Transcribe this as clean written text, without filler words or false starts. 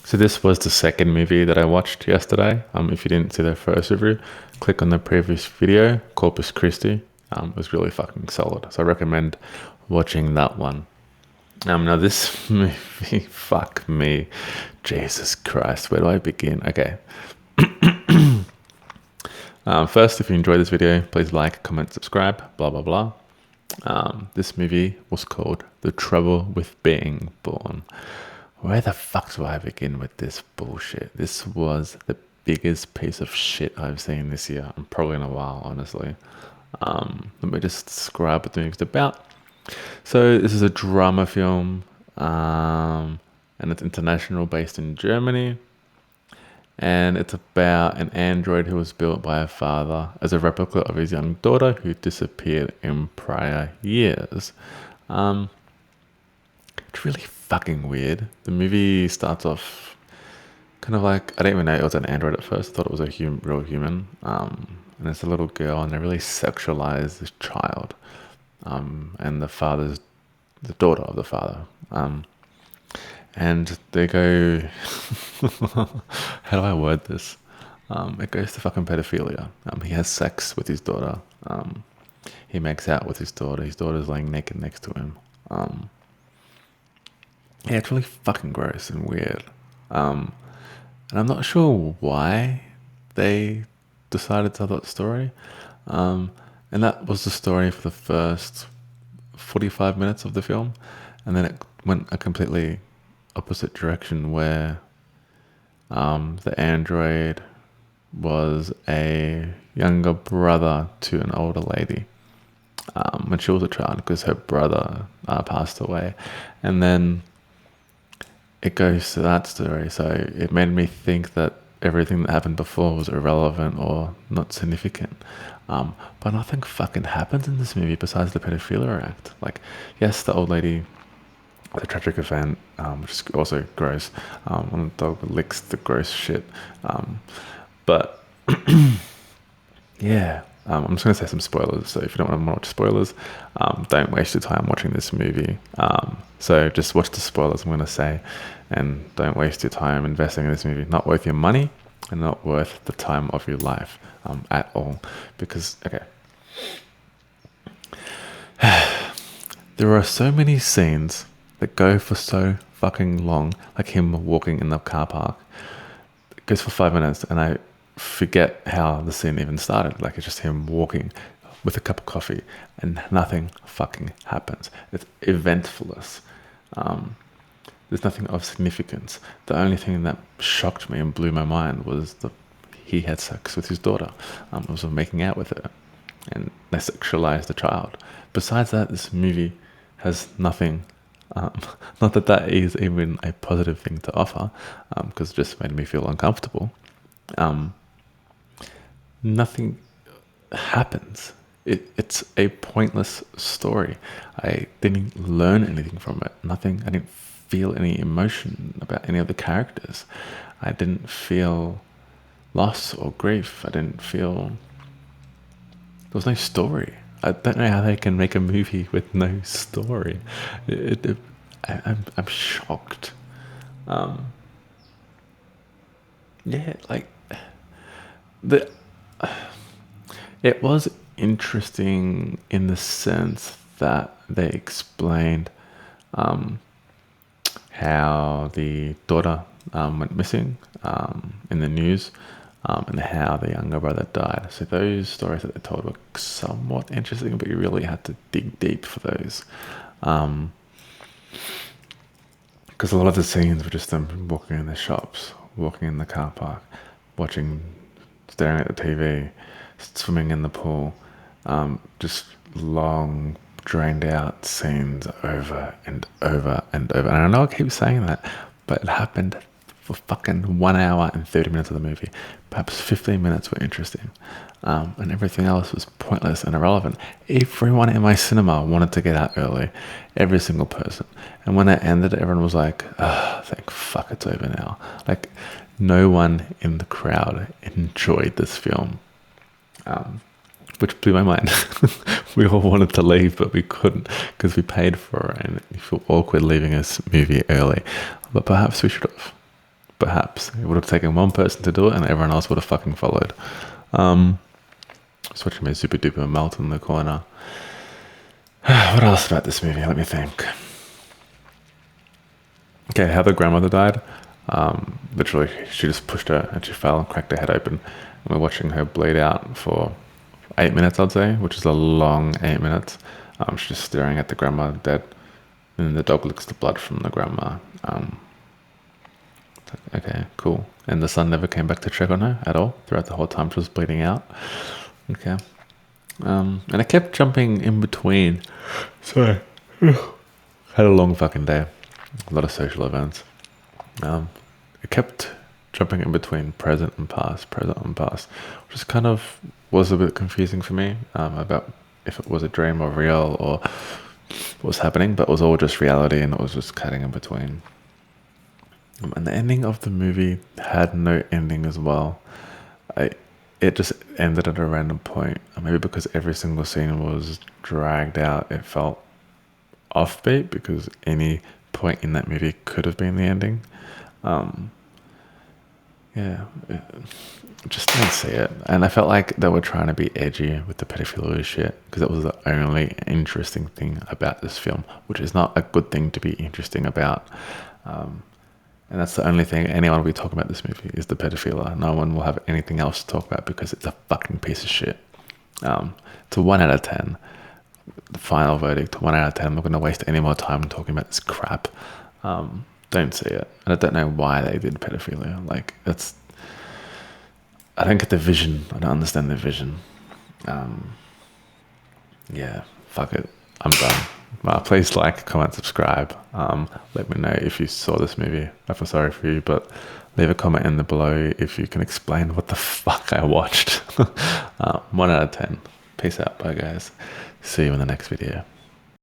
So this was the second movie that I watched yesterday. If you didn't see the first review, click on the previous video, Corpus Christi. It was really fucking solid. So I recommend watching that one. Now this movie, fuck me. Jesus Christ, where do I begin? Okay. First, if you enjoyed this video, please like, comment, subscribe, blah, blah, blah. This movie was called The Trouble with Being Born. Where the fuck do I begin with this bullshit? This was the biggest piece of shit I've seen this year, and probably in a while, honestly. Let me just describe what the movie's about. So this is a drama film, and it's international, based in Germany. And it's about an android who was built by a father as a replica of his young daughter who disappeared in prior years. It's really fucking weird. The movie starts off kind of like, I didn't even know it was an android at first. I thought it was a real human. And it's a little girl, and they really sexualize this child. And the father's the daughter of the father. And they go, how do I word this? It goes to fucking pedophilia. He has sex with his daughter. He makes out with his daughter. His daughter's laying naked next to him. Yeah, it's really fucking gross and weird. And I'm not sure why they decided to tell that story. And that was the story for the first 45 minutes of the film. And then it went a completely opposite direction where the android was a younger brother to an older lady when she was a child, because her brother passed away. And then it goes to that story. So it made me think that everything that happened before was irrelevant or not significant. But nothing fucking happens in this movie besides the pedophilia act. Like, yes, the old lady, the tragic event, which is also gross. When the dog licks the gross shit. But yeah, I'm just going to say some spoilers. So if you don't want to watch spoilers, don't waste your time watching this movie. So just watch the spoilers I'm going to say, and don't waste your time investing in this movie. Not worth your money and not worth the time of your life at all. Because, okay, there are so many scenes that go for so fucking long, like him walking in the car park. It goes for 5 minutes, and I forget how the scene even started. Like, it's just him walking with a cup of coffee, and nothing fucking happens. It's eventless. There's nothing of significance. The only thing that shocked me and blew my mind was that he had sex with his daughter. Was making out with her, and they sexualized the child. Besides that, this movie has nothing. Not that that is even a positive thing to offer, because it just made me feel uncomfortable. Nothing happens. It's a pointless story. I didn't learn anything from it. Nothing. I didn't feel any emotion about any of the characters. I didn't feel loss or grief. I didn't feel. There was no story. I don't know how they can make a movie with no story. I'm shocked. Yeah, like it was interesting in the sense that they explained how the daughter went missing in the news, and how the younger brother died. So those stories that they told were somewhat interesting, but you really had to dig deep for those. Because a lot of the scenes were just them walking in the shops, walking in the car park, staring at the TV, swimming in the pool, just long, drained out scenes over and over and over. And I know I keep saying that, but it happened for fucking 1 hour and 30 minutes of the movie. Perhaps 15 minutes were interesting, and everything else was pointless and irrelevant. Everyone in my cinema wanted to get out early, every single person. And when it ended, everyone was like, thank fuck it's over now. Like, no one in the crowd enjoyed this film, which blew my mind. We all wanted to leave, but we couldn't because we paid for it, and you feel awkward leaving a movie early. But perhaps we should have. perhaps it would have taken one person to do it, and everyone else would have fucking followed. Just watching my super duper melt in the corner. What else about this movie? Let me think. Okay, how the grandmother died. Literally, she just pushed her and she fell and cracked her head open. And we're watching her bleed out for 8 minutes, I'd say, which is a long 8 minutes. She's just staring at the grandma dead, and the dog licks the blood from the grandma. Okay, cool. And the son never came back to check on her at all throughout the whole time she was bleeding out. Okay. And I kept jumping in between. Sorry. Had a long fucking day. A lot of social events. It kept jumping in between present and past, which is kind of was a bit confusing for me about if it was a dream or real or what was happening, but it was all just reality and it was just cutting in between. And the ending of the movie had no ending as well. It just ended at a random point. Maybe because every single scene was dragged out, it felt offbeat because any point in that movie could have been the ending. Just didn't see it. And I felt like they were trying to be edgy with the pedophilia shit because that was the only interesting thing about this film, which is not a good thing to be interesting about. And that's the only thing anyone will be talking about this movie is the pedophilia. No one will have anything else to talk about because it's a fucking piece of shit. It's a 1 out of 10. The final verdict, 1 out of 10. I'm not going to waste any more time talking about this crap. Don't see it. And I don't know why they did pedophilia. Like, I don't get the vision. I don't understand the vision. Yeah, fuck it. I'm done. Please like, comment, subscribe. Let me know if you saw this movie. I feel sorry for you, but leave a comment in the below if you can explain what the fuck I watched. 1 out of 10. Peace out. Bye, guys. See you in the next video.